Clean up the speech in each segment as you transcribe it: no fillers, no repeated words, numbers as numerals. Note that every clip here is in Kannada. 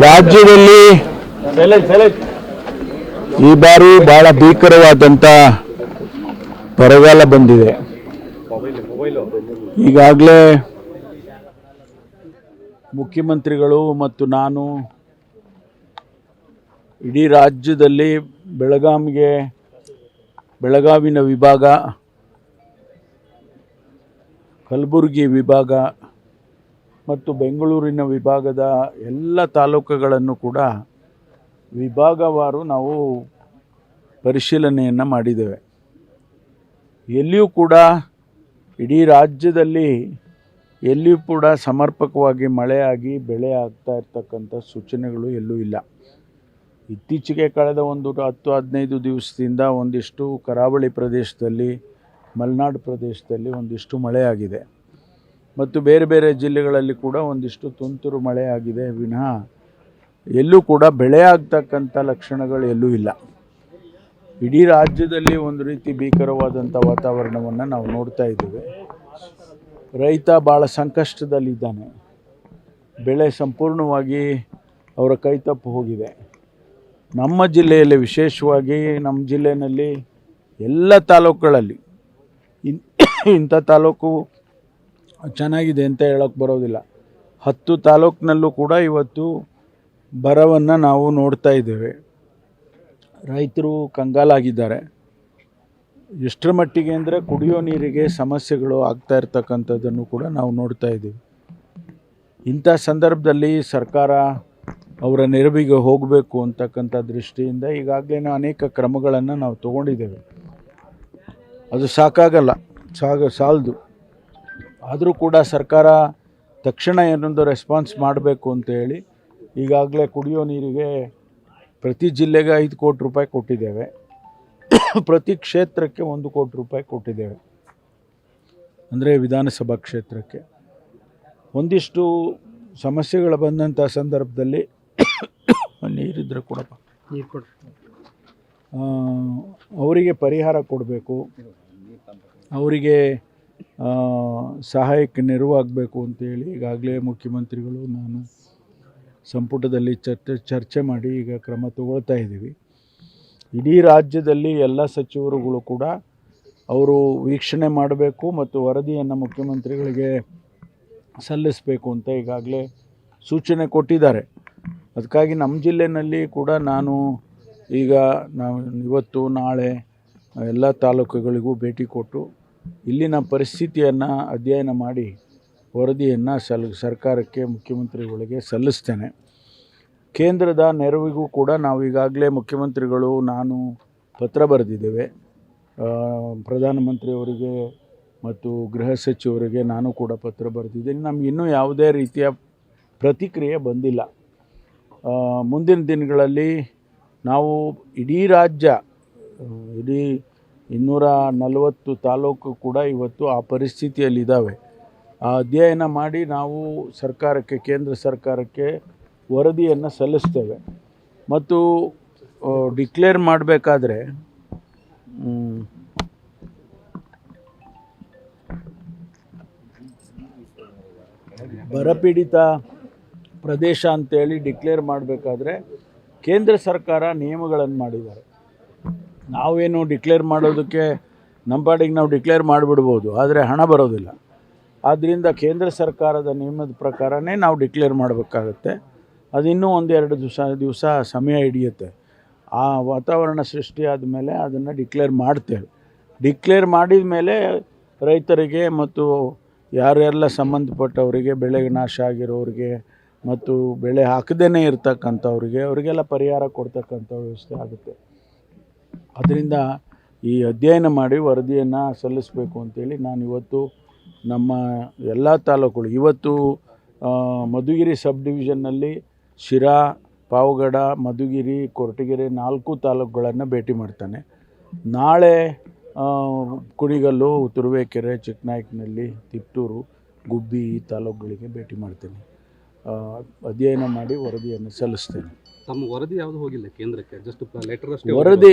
ರಾಜ್ಯದಲ್ಲಿ ಈ ಬಾರಿ ಬಹಳ ಭೀಕರವಾದಂಥ ಬರಗಾಲ ಬಂದಿದೆ. ಈಗಾಗಲೇ ಮುಖ್ಯಮಂತ್ರಿಗಳು ಮತ್ತು ನಾನು ಇಡೀ ರಾಜ್ಯದಲ್ಲಿ ಬೆಳಗಾವಿನ ವಿಭಾಗ, ಕಲಬುರಗಿ ವಿಭಾಗ ಮತ್ತು ಬೆಂಗಳೂರಿನ ವಿಭಾಗದ ಎಲ್ಲ ತಾಲೂಕುಗಳನ್ನು ಕೂಡ ವಿಭಾಗವಾರು ನಾವು ಪರಿಶೀಲನೆಯನ್ನು ಮಾಡಿದ್ದೇವೆ. ಎಲ್ಲಿಯೂ ಕೂಡ ಇಡೀ ರಾಜ್ಯದಲ್ಲಿ ಎಲ್ಲಿಯೂ ಕೂಡ ಸಮರ್ಪಕವಾಗಿ ಮಳೆಯಾಗಿ ಬೆಳೆ ಆಗ್ತಾ ಇರ್ತಕ್ಕಂಥ ಸೂಚನೆಗಳು ಎಲ್ಲೂ ಇಲ್ಲ. ಇತ್ತೀಚೆಗೆ ಕಳೆದ ಒಂದು 10-15 ದಿವಸದಿಂದ ಒಂದಿಷ್ಟು ಕರಾವಳಿ ಪ್ರದೇಶದಲ್ಲಿ, ಮಲೆನಾಡು ಪ್ರದೇಶದಲ್ಲಿ ಒಂದಿಷ್ಟು ಮಳೆಯಾಗಿದೆ ಮತ್ತು ಬೇರೆ ಬೇರೆ ಜಿಲ್ಲೆಗಳಲ್ಲಿ ಕೂಡ ಒಂದಿಷ್ಟು ತುಂತುರು ಮಳೆಯಾಗಿದೆ ವಿನಃ ಎಲ್ಲೂ ಕೂಡ ಬೆಳೆ ಆಗ್ತಕ್ಕಂಥ ಲಕ್ಷಣಗಳು ಎಲ್ಲೂ ಇಲ್ಲ. ಇಡೀ ರಾಜ್ಯದಲ್ಲಿ ಒಂದು ರೀತಿ ಭೀಕರವಾದಂಥ ವಾತಾವರಣವನ್ನು ನಾವು ನೋಡ್ತಾ ಇದ್ದೇವೆ. ರೈತ ಭಾಳ ಸಂಕಷ್ಟದಲ್ಲಿದ್ದಾನೆ. ಬೆಳೆ ಸಂಪೂರ್ಣವಾಗಿ ಅವರ ಕೈತಪ್ಪು ಹೋಗಿದೆ. ನಮ್ಮ ಜಿಲ್ಲೆಯಲ್ಲಿ ವಿಶೇಷವಾಗಿ ನಮ್ಮ ಜಿಲ್ಲೆಯಲ್ಲಿ ಎಲ್ಲ ತಾಲೂಕುಗಳಲ್ಲಿ ಇಂಥ ತಾಲೂಕು ಚೆನ್ನಾಗಿದೆ ಅಂತ ಹೇಳೋಕ್ಕೆ ಬರೋದಿಲ್ಲ. 10 ತಾಲೂಕಿನಲ್ಲೂ ಕೂಡ ಇವತ್ತು ಬರವನ್ನು ನಾವು ನೋಡ್ತಾ ಇದ್ದೇವೆ. ರೈತರು ಕಂಗಾಲಾಗಿದ್ದಾರೆ. ಎಷ್ಟರ ಮಟ್ಟಿಗೆ ಅಂದರೆ ಕುಡಿಯೋ ನೀರಿಗೆ ಸಮಸ್ಯೆಗಳು ಆಗ್ತಾ ಇರ್ತಕ್ಕಂಥದ್ದನ್ನು ಕೂಡ ನಾವು ನೋಡ್ತಾ ಇದ್ದೀವಿ. ಇಂಥ ಸಂದರ್ಭದಲ್ಲಿ ಸರ್ಕಾರ ಅವರ ನೆರವಿಗೆ ಹೋಗಬೇಕು ಅಂತಕ್ಕಂಥ ದೃಷ್ಟಿಯಿಂದ ಈಗಾಗಲೇ ಅನೇಕ ಕ್ರಮಗಳನ್ನು ನಾವು ತಗೊಂಡಿದ್ದೇವೆ. ಅದು ಸಾಕಾಗಲ್ಲ, ಸಾಲದು. ಆದರೂ ಕೂಡ ಸರ್ಕಾರ ತಕ್ಷಣ ಏನೊಂದು ರೆಸ್ಪಾನ್ಸ್ ಮಾಡಬೇಕು ಅಂತೇಳಿ ಈಗಾಗಲೇ ಕುಡಿಯೋ ನೀರಿಗೆ ಪ್ರತಿ ಜಿಲ್ಲೆಗೆ 5 ಕೋಟಿ ರೂಪಾಯಿ ಕೊಟ್ಟಿದ್ದೇವೆ. ಪ್ರತಿ ಕ್ಷೇತ್ರಕ್ಕೆ 1 ಕೋಟಿ ರೂಪಾಯಿ ಕೊಟ್ಟಿದ್ದೇವೆ. ಅಂದರೆ ವಿಧಾನಸಭಾ ಕ್ಷೇತ್ರಕ್ಕೆ ಒಂದಿಷ್ಟು ಸಮಸ್ಯೆಗಳು ಬಂದಂಥ ಸಂದರ್ಭದಲ್ಲಿ ನೀರಿದ್ರೆ ಕೊಡಪ್ಪ, ಅವರಿಗೆ ಪರಿಹಾರ ಕೊಡಬೇಕು, ಅವರಿಗೆ ಸಹಾಯಕ್ಕೆ ನೆರವಾಗಬೇಕು ಅಂತೇಳಿ ಈಗಾಗಲೇ ಮುಖ್ಯಮಂತ್ರಿಗಳು ನಾನು ಸಂಪುಟದಲ್ಲಿ ಚರ್ಚೆ ಮಾಡಿ ಈಗ ಕ್ರಮ ತಗೊಳ್ತಾ ಇದ್ದೀವಿ. ಇಡೀ ರಾಜ್ಯದಲ್ಲಿ ಎಲ್ಲ ಸಚಿವರುಗಳು ಕೂಡ ಅವರು ವೀಕ್ಷಣೆ ಮಾಡಬೇಕು ಮತ್ತು ವರದಿಯನ್ನು ಮುಖ್ಯಮಂತ್ರಿಗಳಿಗೆ ಸಲ್ಲಿಸಬೇಕು ಅಂತ ಈಗಾಗಲೇ ಸೂಚನೆ ಕೊಟ್ಟಿದ್ದಾರೆ. ಅದಕ್ಕಾಗಿ ನಮ್ಮ ಜಿಲ್ಲೆಯಲ್ಲಿ ಕೂಡ ನಾನು ಇವತ್ತು ನಾಳೆ ಎಲ್ಲ ತಾಲೂಕುಗಳಿಗೂ ಭೇಟಿ ಕೊಟ್ಟು ಇಲ್ಲಿನ ಪರಿಸ್ಥಿತಿಯನ್ನು ಅಧ್ಯಯನ ಮಾಡಿ ವರದಿಯನ್ನು ಸರ್ಕಾರಕ್ಕೆ ಮುಖ್ಯಮಂತ್ರಿಗಳಿಗೆ ಸಲ್ಲಿಸ್ತೇನೆ. ಕೇಂದ್ರದ ನೆರವಿಗೂ ಕೂಡ ನಾವು ಈಗಾಗಲೇ ಮುಖ್ಯಮಂತ್ರಿಗಳು ನಾನು ಪತ್ರ ಬರೆದಿದ್ದೇವೆ. ಪ್ರಧಾನಮಂತ್ರಿಯವರಿಗೆ ಮತ್ತು ಗೃಹ ಸಚಿವರಿಗೆ ನಾನು ಕೂಡ ಪತ್ರ ಬರೆದಿದ್ದೀನಿ. ನಮ್ಗೆ ಇನ್ನೂ ಯಾವುದೇ ರೀತಿಯ ಪ್ರತಿಕ್ರಿಯೆ ಬಂದಿಲ್ಲ. ಮುಂದಿನ ದಿನಗಳಲ್ಲಿ ನಾವು ಇಡೀ ರಾಜ್ಯ, ಇಡೀ 240 ತಾಲೂಕು ಕೂಡ ಇವತ್ತು ಆ ಪರಿಸ್ಥಿತಿಯಲ್ಲಿದ್ದಾವೆ. ಆ ಅಧ್ಯಯನ ಮಾಡಿ ನಾವು ಸರ್ಕಾರಕ್ಕೆ, ಕೇಂದ್ರ ಸರ್ಕಾರಕ್ಕೆ ವರದಿಯನ್ನು ಸಲ್ಲಿಸ್ತೇವೆ. ಮತ್ತು ಡಿಕ್ಲೇರ್ ಮಾಡಬೇಕಾದ್ರೆ ಬರಪೀಡಿತ ಪ್ರದೇಶ ಅಂತೇಳಿ ಡಿಕ್ಲೇರ್ ಮಾಡಬೇಕಾದ್ರೆ ಕೇಂದ್ರ ಸರ್ಕಾರ ನಿಯಮಗಳನ್ನು ಮಾಡಿದ್ದಾರೆ. ನಾವೇನು ಡಿಕ್ಲೇರ್ ಮಾಡೋದಕ್ಕೆ ನಮ್ಮ ಪಾಡಿಗೆ ನಾವು ಡಿಕ್ಲೇರ್ ಮಾಡಿಬಿಡ್ಬೋದು, ಆದರೆ ಹಣ ಬರೋದಿಲ್ಲ. ಆದ್ದರಿಂದ ಕೇಂದ್ರ ಸರ್ಕಾರದ ನಿಯಮದ ಪ್ರಕಾರನೇ ನಾವು ಡಿಕ್ಲೇರ್ ಮಾಡಬೇಕಾಗತ್ತೆ. ಅದಿನ್ನೂ 1-2 ದಿವಸ ಸಮಯ ಹಿಡಿಯುತ್ತೆ. ಆ ವಾತಾವರಣ ಸೃಷ್ಟಿ ಆದಮೇಲೆ ಅದನ್ನು ಡಿಕ್ಲೇರ್ ಮಾಡ್ತೇವೆ. ಡಿಕ್ಲೇರ್ ಮಾಡಿದ ಮೇಲೆ ರೈತರಿಗೆ ಮತ್ತು ಯಾರೆಲ್ಲ ಸಂಬಂಧಪಟ್ಟವರಿಗೆ, ಬೆಳೆಗೆ ನಾಶ ಆಗಿರೋರಿಗೆ ಮತ್ತು ಬೆಳೆ ಹಾಕದೇ ಇರ್ತಕ್ಕಂಥವ್ರಿಗೆ ಅವರಿಗೆಲ್ಲ ಪರಿಹಾರ ಕೊಡ್ತಕ್ಕಂಥ ವ್ಯವಸ್ಥೆ ಆಗುತ್ತೆ. ಅದರಿಂದ ಈ ಅಧ್ಯಯನ ಮಾಡಿ ವರದಿಯನ್ನು ಸಲ್ಲಿಸಬೇಕು ಅಂತೇಳಿ ನಾನು ಇವತ್ತು ನಮ್ಮ ಎಲ್ಲ ತಾಲೂಕುಗಳು, ಇವತ್ತು ಮಧುಗಿರಿ ಸಬ್ ಡಿವಿಷನ್ನಲ್ಲಿ ಶಿರಾ, ಪಾವಗಡ, ಮಧುಗಿರಿ, ಕೊರಟಗೆರೆ 4 ತಾಲೂಕುಗಳನ್ನು ಭೇಟಿ ಮಾಡ್ತಾನೆ. ನಾಳೆ ಕುಣಿಗಲ್ಲು, ತುರುವೇಕೆರೆ, ಚಿಕ್ಕನಾಯಕನಹಳ್ಳಿ, ತಿಪಟೂರು, ಗುಬ್ಬಿ ಈ ತಾಲೂಕುಗಳಿಗೆ ಭೇಟಿ ಮಾಡ್ತೇನೆ. ಅಧ್ಯಯನ ಮಾಡಿ ವರದಿಯನ್ನು ಸಲ್ಲಿಸ್ತೇನೆ. ತಮ್ಮ ವರದಿ ಯಾವುದು ಹೋಗಿಲ್ಲ ಕೇಂದ್ರಕ್ಕೆ? ಜಸ್ಟ್ ಲೆಟರ್ ಅಷ್ಟೇ.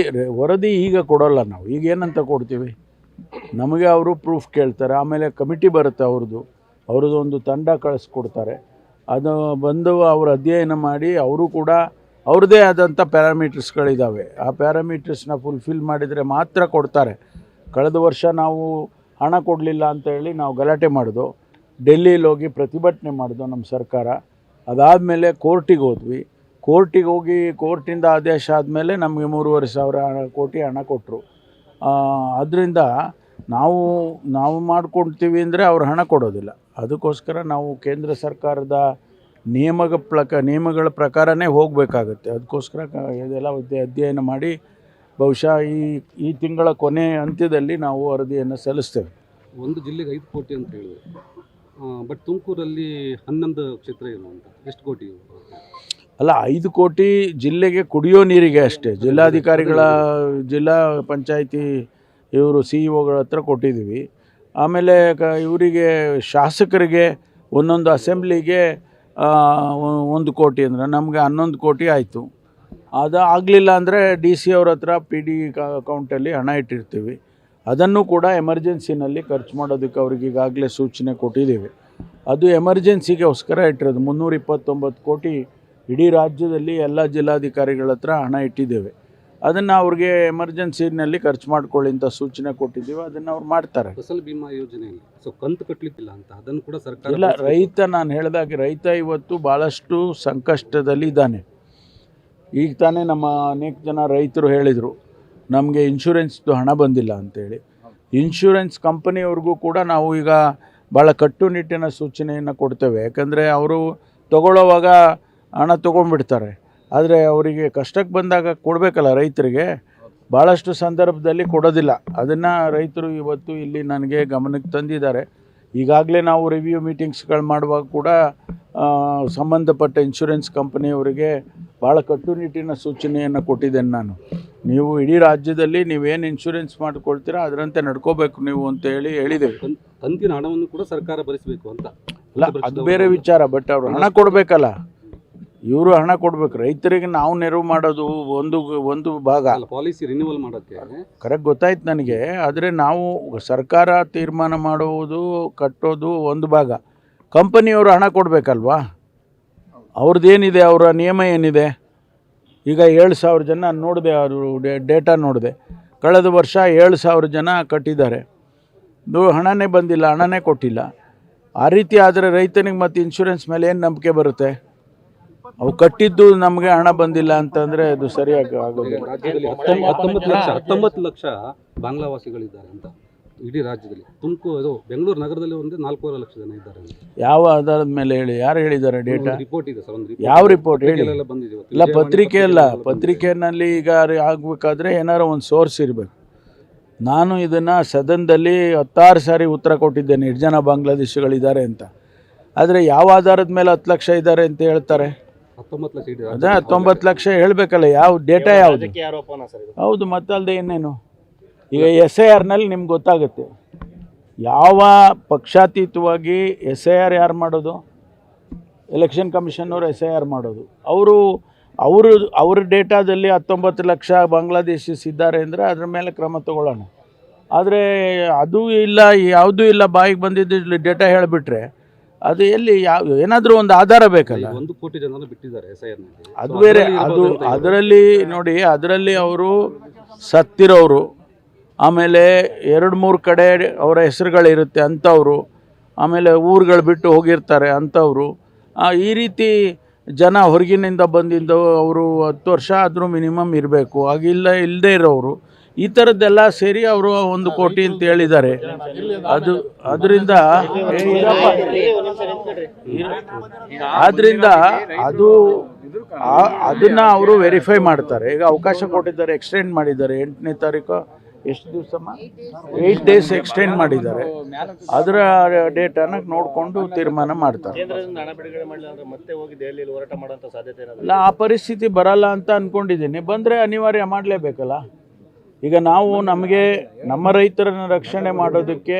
ವರದಿ ಈಗ ಕೊಡೋಲ್ಲ ನಾವು. ಈಗ ಏನಂತ ಕೊಡ್ತೀವಿ? ನಮಗೆ ಅವರು ಪ್ರೂಫ್ ಕೇಳ್ತಾರೆ, ಆಮೇಲೆ ಕಮಿಟಿ ಬರುತ್ತೆ ಅವ್ರದ್ದು ಒಂದು ತಂಡ ಕಳಿಸ್ಕೊಡ್ತಾರೆ. ಅದು ಬಂದು ಅವರು ಅಧ್ಯಯನ ಮಾಡಿ ಅವರು ಕೂಡ ಅವ್ರದ್ದೇ ಆದಂಥ ಪ್ಯಾರಾಮೀಟರ್ಸ್ಗಳಿದ್ದಾವೆ. ಆ ಪ್ಯಾರಾಮೀಟರ್ಸ್ನ ಫುಲ್ಫಿಲ್ ಮಾಡಿದರೆ ಮಾತ್ರ ಕೊಡ್ತಾರೆ. ಕಳೆದ ವರ್ಷ ನಾವು ಹಣ ಕೊಡಲಿಲ್ಲ ಅಂತೇಳಿ ನಾವು ಗಲಾಟೆ ಮಾಡಿದ್ವು, ಡೆಲ್ಲಿಲಿ ಹೋಗಿ ಪ್ರತಿಭಟನೆ ಮಾಡಿದ್ವು ನಮ್ಮ ಸರ್ಕಾರ. ಅದಾದಮೇಲೆ ಕೋರ್ಟಿಗೆ ಹೋದ್ವಿ. ಕೋರ್ಟಿಗೆ ಹೋಗಿ ಕೋರ್ಟಿಂದ ಆದೇಶ ಆದಮೇಲೆ ನಮಗೆ 3,500 ಕೋಟಿ ಹಣ ಕೊಟ್ಟರು. ಅದರಿಂದ ನಾವು ಮಾಡ್ಕೊಳ್ತೀವಿ ಅಂದರೆ ಅವ್ರು ಹಣ ಕೊಡೋದಿಲ್ಲ. ಅದಕ್ಕೋಸ್ಕರ ನಾವು ಕೇಂದ್ರ ಸರ್ಕಾರದ ನಿಯಮಗಳ ಪ್ರಕಾರನೇ ಹೋಗಬೇಕಾಗತ್ತೆ. ಅದಕ್ಕೋಸ್ಕರ ಇದೆಲ್ಲ ಅಧ್ಯಯನ ಮಾಡಿ ಬಹುಶಃ ಈ ತಿಂಗಳ ಕೊನೆ ಅಂತ್ಯದಲ್ಲಿ ನಾವು ವರದಿಯನ್ನು ಸಲ್ಲಿಸ್ತೇವೆ. ಒಂದು ಜಿಲ್ಲೆಗೆ 5 ಕೋಟಿ ಅಂತ ಹೇಳಿದ್ರು, ಬಟ್ ತುಮಕೂರಲ್ಲಿ 11 ಕ್ಷೇತ್ರ ಏನು ಅಂತ ಎಷ್ಟು ಕೋಟಿ? ಅಲ್ಲ, 5 ಕೋಟಿ ಜಿಲ್ಲೆಗೆ ಕುಡಿಯೋ ನೀರಿಗೆ ಅಷ್ಟೇ. ಜಿಲ್ಲಾಧಿಕಾರಿಗಳ ಜಿಲ್ಲಾ ಪಂಚಾಯಿತಿ ಇವರು CEO ಹತ್ರ ಕೊಟ್ಟಿದ್ದೀವಿ. ಆಮೇಲೆ ಇವರಿಗೆ ಶಾಸಕರಿಗೆ ಒಂದೊಂದು ಅಸೆಂಬ್ಲಿಗೆ 1 ಕೋಟಿ ಅಂದರೆ ನಮಗೆ 11 ಕೋಟಿ ಆಯಿತು. ಅದು ಆಗಲಿಲ್ಲ ಅಂದರೆ DC ಅವ್ರ ಹತ್ರ PD ಅಕೌಂಟಲ್ಲಿ ಹಣ ಇಟ್ಟಿರ್ತೀವಿ. ಅದನ್ನು ಕೂಡ ಎಮರ್ಜೆನ್ಸಿನಲ್ಲಿ ಖರ್ಚು ಮಾಡೋದಕ್ಕೆ ಅವ್ರಿಗೆ ಈಗಾಗಲೇ ಸೂಚನೆ ಕೊಟ್ಟಿದ್ದೀವಿ. ಅದು ಎಮರ್ಜೆನ್ಸಿಗೋಸ್ಕರ ಇಟ್ಟಿರೋದು. 329 ಕೋಟಿ ಇಡೀ ರಾಜ್ಯದಲ್ಲಿ ಎಲ್ಲ ಜಿಲ್ಲಾಧಿಕಾರಿಗಳ ಹತ್ರ ಹಣ ಇಟ್ಟಿದ್ದೇವೆ. ಅದನ್ನು ಅವ್ರಿಗೆ ಎಮರ್ಜೆನ್ಸಿನಲ್ಲಿ ಖರ್ಚು ಮಾಡ್ಕೊಳ್ಳಿ ಅಂತ ಸೂಚನೆ ಕೊಟ್ಟಿದ್ದೀವಿ. ಅದನ್ನು ಅವ್ರು ಮಾಡ್ತಾರೆ. ಫಸಲ್ ಬಿಮಾ ಯೋಜನೆಯಲ್ಲಿ ಕಂತು ಕಟ್ಟಲಿಕ್ಕಿಲ್ಲ ಅಂತ ಅದನ್ನು ಕೂಡ ಸರ್ಕಾರ ಇಲ್ಲ, ನಾನು ಹೇಳಿದಾಗೆ ರೈತ ಇವತ್ತು ಭಾಳಷ್ಟು ಸಂಕಷ್ಟದಲ್ಲಿ ಇದ್ದಾನೆ. ಈಗ ತಾನೇ ನಮ್ಮ ಅನೇಕ ಜನ ರೈತರು ಹೇಳಿದರು ನಮಗೆ ಇನ್ಶೂರೆನ್ಸ್ದು ಹಣ ಬಂದಿಲ್ಲ ಅಂತೇಳಿ. ಇನ್ಶೂರೆನ್ಸ್ ಕಂಪನಿಯವ್ರಿಗೂ ಕೂಡ ನಾವು ಈಗ ಭಾಳ ಕಟ್ಟುನಿಟ್ಟಿನ ಸೂಚನೆಯನ್ನು ಕೊಡ್ತೇವೆ. ಯಾಕಂದರೆ ಅವರು ತಗೊಳ್ಳೋವಾಗ ಹಣ ತೊಗೊಂಡ್ಬಿಡ್ತಾರೆ, ಆದರೆ ಅವರಿಗೆ ಕಷ್ಟಕ್ಕೆ ಬಂದಾಗ ಕೊಡಬೇಕಲ್ಲ ರೈತರಿಗೆ. ಭಾಳಷ್ಟು ಸಂದರ್ಭದಲ್ಲಿ ಕೊಡೋದಿಲ್ಲ. ಅದನ್ನು ರೈತರು ಇವತ್ತು ಇಲ್ಲಿ ನನಗೆ ಗಮನಕ್ಕೆ ತಂದಿದ್ದಾರೆ. ಈಗಾಗಲೇ ನಾವು ರಿವ್ಯೂ ಮೀಟಿಂಗ್ಸ್ಗಳು ಮಾಡುವಾಗ ಕೂಡ ಸಂಬಂಧಪಟ್ಟ ಇನ್ಶೂರೆನ್ಸ್ ಕಂಪನಿಯವರಿಗೆ ಭಾಳ ಕಟ್ಟುನಿಟ್ಟಿನ ಸೂಚನೆಯನ್ನು ಕೊಟ್ಟಿದ್ದೇನೆ ನಾನು. ನೀವು ಇಡೀ ರಾಜ್ಯದಲ್ಲಿ ನೀವೇನು ಇನ್ಶೂರೆನ್ಸ್ ಮಾಡ್ಕೊಳ್ತೀರಾ ಅದರಂತೆ ನಡ್ಕೋಬೇಕು ನೀವು ಅಂತ ಹೇಳಿದ್ದೇವೆ. ಕಂತಿನ ಹಣವನ್ನು ಕೂಡ ಸರ್ಕಾರ ಭರಿಸಬೇಕು ಅಂತ ಅಲ್ಲ, ಅದು ಬೇರೆ ವಿಚಾರ. ಬಟ್ ಅವರು ಹಣ ಕೊಡಬೇಕಲ್ಲ, ಇವರು ಹಣ ಕೊಡಬೇಕು. ರೈತರಿಗೆ ನಾವು ನೆರವು ಮಾಡೋದು ಒಂದು ಭಾಗ. ಪಾಲಿಸಿ ರಿನ್ಯೂವಲ್ ಮಾಡೋಕ್ಕೆ ಕರೆಕ್ಟ್ ಗೊತ್ತಾಯ್ತು ನನಗೆ. ಆದರೆ ನಾವು ಸರ್ಕಾರ ತೀರ್ಮಾನ ಮಾಡುವುದು ಕಟ್ಟೋದು ಒಂದು ಭಾಗ. ಕಂಪನಿಯವರು ಹಣ ಕೊಡಬೇಕಲ್ವಾ? ಅವ್ರದ್ದೇನಿದೆ, ಅವರ ನಿಯಮ ಏನಿದೆ? ಈಗ 7,000 ಜನ ನೋಡಿದೆ, ಅವರು ಡೇಟಾ ನೋಡಿದೆ. ಕಳೆದ ವರ್ಷ 7,000 ಜನ ಕಟ್ಟಿದ್ದಾರೆ, ಹಣನೇ ಬಂದಿಲ್ಲ, ಹಣನೇ ಕೊಟ್ಟಿಲ್ಲ. ಆ ರೀತಿ ಆದರೆ ರೈತನಿಗೆ ಮತ್ತು ಇನ್ಶೂರೆನ್ಸ್ ಮೇಲೆ ಏನು ನಂಬಿಕೆ ಬರುತ್ತೆ? ಅವು ಕಟ್ಟಿದ್ದು ನಮಗೆ ಹಣ ಬಂದಿಲ್ಲ ಅಂತಂದರೆ ಅದು ಸರಿಯಾಗಿ ಆಗೋದಿಲ್ಲ. ರಾಜ್ಯದಲ್ಲಿ 19 ಲಕ್ಷ ಬಾಂಗ್ಲಾವಾಸಿಗಳಿದ್ದಾರೆ ಅಂತ ಇಡೀ ರಾಜ್ಯದಲ್ಲಿ. ತುಮಕೂರು ಬೆಂಗಳೂರು ನಗರದಲ್ಲಿ ಒಂದು 4.5 ಲಕ್ಷ ಜನ ಇದ್ದಾರೆ ಅಂತ. ಯಾವ ಆಧಾರದ ಮೇಲೆ ಹೇಳಿ? ಯಾರು ಹೇಳಿದ್ದಾರೆ ಡೇಟಾ? ರಿಪೋರ್ಟ್ ಇದೆ ಸರ್, ಒಂದು ಯಾವ ರಿಪೋರ್ಟ್ ಹೇಳಿ? ಬಂದಿದೆ. ಇಲ್ಲ, ಪತ್ರಿಕೆ ಅಲ್ಲ. ಪತ್ರಿಕೆಯಲ್ಲಿ ಈಗ ಆಗಬೇಕಾದ್ರೆ ಏನಾರು ಒಂದು ಸೋರ್ಸ್ ಇರಬೇಕು. ನಾನು ಇದನ್ನು ಸದನದಲ್ಲಿ 10 ಸಾರಿ ಉತ್ತರ ಕೊಟ್ಟಿದ್ದೇನೆ, 2 ಜನ ಬಾಂಗ್ಲಾದೇಶಿಗಳಿದ್ದಾರೆ ಅಂತ. ಆದರೆ ಯಾವ ಆಧಾರದ ಮೇಲೆ 10 ಲಕ್ಷ ಇದ್ದಾರೆ ಅಂತ ಹೇಳ್ತಾರೆ? 19 ಲಕ್ಷ ಇದೆ. ಅದೇ 19 ಲಕ್ಷ ಹೇಳಬೇಕಲ್ಲ. ಯಾವ ಡೇಟಾ ಯಾವುದು? ಹೌದು, ಮತ್ತಲ್ಲದೆ ಇನ್ನೇನು. ಈಗ SIRನಲ್ಲಿ ನಿಮ್ಗೆ ಗೊತ್ತಾಗುತ್ತೆ ಯಾವ ಪಕ್ಷಾತೀತವಾಗಿ SIR ಯಾರು ಮಾಡೋದು. ಎಲೆಕ್ಷನ್ ಕಮಿಷನ್ನವರು SIR ಮಾಡೋದು. ಅವ್ರ ಡೇಟಾದಲ್ಲಿ 19 ಲಕ್ಷ ಬಾಂಗ್ಲಾದೇಶೀಸ್ ಇದ್ದಾರೆ ಅಂದರೆ ಅದ್ರ ಮೇಲೆ ಕ್ರಮ ತಗೊಳ್ಳೋಣ. ಆದರೆ ಅದು ಇಲ್ಲ, ಯಾವುದೂ ಇಲ್ಲ, ಬಾಯಿಗೆ ಬಂದಿದ್ದು ಡೇಟಾ ಹೇಳಿಬಿಟ್ರೆ ಅದು ಎಲ್ಲಿ ಏನಾದರೂ ಒಂದು ಆಧಾರ ಬೇಕಲ್ಲ. 1 ಕೋಟಿ ಜನ ಬಿಟ್ಟಿದ್ದಾರೆ SIRನಲ್ಲಿ. ಅದು ಬೇರೆ. ಅದರಲ್ಲಿ ನೋಡಿ, ಅದರಲ್ಲಿ ಅವರು ಸತ್ತಿರೋರು, ಆಮೇಲೆ 2-3 ಕಡೆ ಅವರ ಹೆಸರುಗಳಿರುತ್ತೆ ಅಂಥವರು, ಆಮೇಲೆ ಊರುಗಳು ಬಿಟ್ಟು ಹೋಗಿರ್ತಾರೆ ಅಂಥವರು. ಈ ರೀತಿ ಜನ ಹೊರಗಿನಿಂದ ಬಂದಿದ್ದು ಅವರು 10 ವರ್ಷ ಆದರೂ ಮಿನಿಮಮ್ ಇರಬೇಕು. ಇಲ್ಲದೇ ಇರೋರು ಈ ಥರದ್ದೆಲ್ಲ ಸೇರಿ ಅವರು 1 ಕೋಟಿ ಅಂತ ಹೇಳಿದ್ದಾರೆ. ಅದರಿಂದ ಅದನ್ನು ಅವರು ವೆರಿಫೈ ಮಾಡ್ತಾರೆ. ಈಗ ಅವಕಾಶ ಕೊಟ್ಟಿದ್ದಾರೆ, ಎಕ್ಸ್ಟೆಂಡ್ ಮಾಡಿದ್ದಾರೆ. 8ನೇ ತಾರೀಕು ಎಷ್ಟು ದಿವಸಮ್ಮ? 8 ಡೇಸ್ ಎಕ್ಸ್ಟೆಂಡ್ ಮಾಡಿದ್ದಾರೆ. ಅದರ ಡೇಟಾನ ನೋಡಿಕೊಂಡು ತೀರ್ಮಾನ ಮಾಡ್ತಾರೆ. ಇಲ್ಲ, ಆ ಪರಿಸ್ಥಿತಿ ಬರಲ್ಲ ಅಂತ ಅಂದ್ಕೊಂಡಿದ್ದೀನಿ. ಬಂದರೆ ಅನಿವಾರ್ಯ ಮಾಡಲೇಬೇಕಲ್ಲ. ಈಗ ನಾವು ನಮ್ಮ ರೈತರನ್ನು ರಕ್ಷಣೆ ಮಾಡೋದಕ್ಕೆ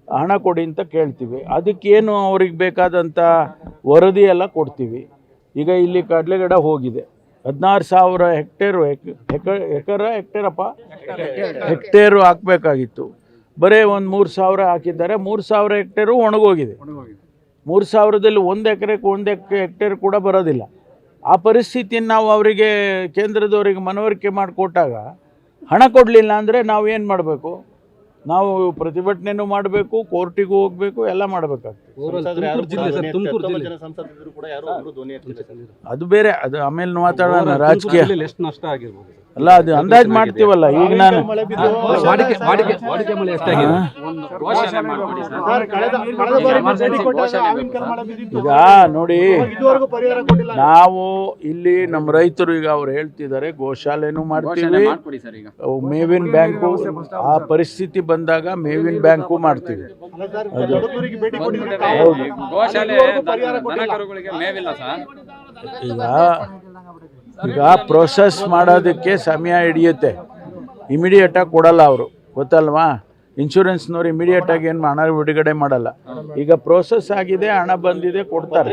ಹಣ ಕೊಡಿ ಅಂತ ಕೇಳ್ತೀವಿ. ಅದಕ್ಕೇನು ಅವ್ರಿಗೆ ಬೇಕಾದಂಥ ವರದಿ ಎಲ್ಲ ಕೊಡ್ತೀವಿ. ಈಗ ಇಲ್ಲಿ ಕಡಲೆಗಡ ಹೋಗಿದೆ, 16,000 ಹೆಕ್ಟೇರು ಹಾಕಬೇಕಾಗಿತ್ತು. ಬರೀ ಒಂದು 3,000 ಹಾಕಿದ್ದಾರೆ. 3,000 ಹೆಕ್ಟೇರು ಒಣಗೋಗಿದೆ. 3000ದಲ್ಲಿ 1 ಎಕರೆಗೆ 1 ಹೆಕ್ಟೇರ್ ಕೂಡ ಬರೋದಿಲ್ಲ. ಆ ಪರಿಸ್ಥಿತಿಯನ್ನು ನಾವು ಅವರಿಗೆ ಕೇಂದ್ರದವರಿಗೆ ಮನವರಿಕೆ ಮಾಡಿಕೊಟ್ಟಾಗ ಹಣ ಕೊಡಲಿಲ್ಲ ಅಂದರೆ ನಾವು ಏನು ಮಾಡಬೇಕು? ನಾವು ಪ್ರತಿಭಟನೆನೂ ಮಾಡಬೇಕು, ಕೋರ್ಟಿಗೂ ಹೋಗಬೇಕು, ಎಲ್ಲ ಮಾಡಬೇಕಾಗ್ತದೆ. ಅದು ಬೇರೆ, ಅದು ಆಮೇಲೆ ಮಾತಾಡೋಣ. ರಾಜಕೀಯ ಎಷ್ಟು ನಷ್ಟ ಆಗಿರ್ಬೋದು ಅಲ್ಲ, ಅದು ಅಂದಾಜು ಮಾಡ್ತೀವಲ್ಲ. ಈಗ ನಾನು ಈಗ ನೋಡಿ, ನಾವು ಇಲ್ಲಿ ನಮ್ಮ ರೈತರು ಈಗ ಅವ್ರು ಹೇಳ್ತಿದ್ದಾರೆ ಗೋಶಾಲೆನೂ ಮಾಡ್ತೀವಿ, ಮೇವಿನ ಬ್ಯಾಂಕು, ಆ ಪರಿಸ್ಥಿತಿ ಬಂದಾಗ ಮೇವಿನ ಬ್ಯಾಂಕು ಮಾಡ್ತೀವಿ. ಈಗ ಪ್ರೊಸೆಸ್ ಮಾಡೋದಕ್ಕೆ ಸಮಯ ಹಿಡಿಯುತ್ತೆ, ಇಮಿಡಿಯೇಟಾಗಿ ಕೊಡಲ್ಲ ಅವರು, ಗೊತ್ತಲ್ವಾ? ಇನ್ಶೂರೆನ್ಸ್ನವ್ರು ಇಮಿಡಿಯೇಟಾಗಿ ಏನು ಹಣ ಬಿಡುಗಡೆ ಮಾಡಲ್ಲ. ಈಗ ಪ್ರೋಸೆಸ್ ಆಗಿದೆ, ಹಣ ಬಂದಿದೆ, ಕೊಡ್ತಾರೆ.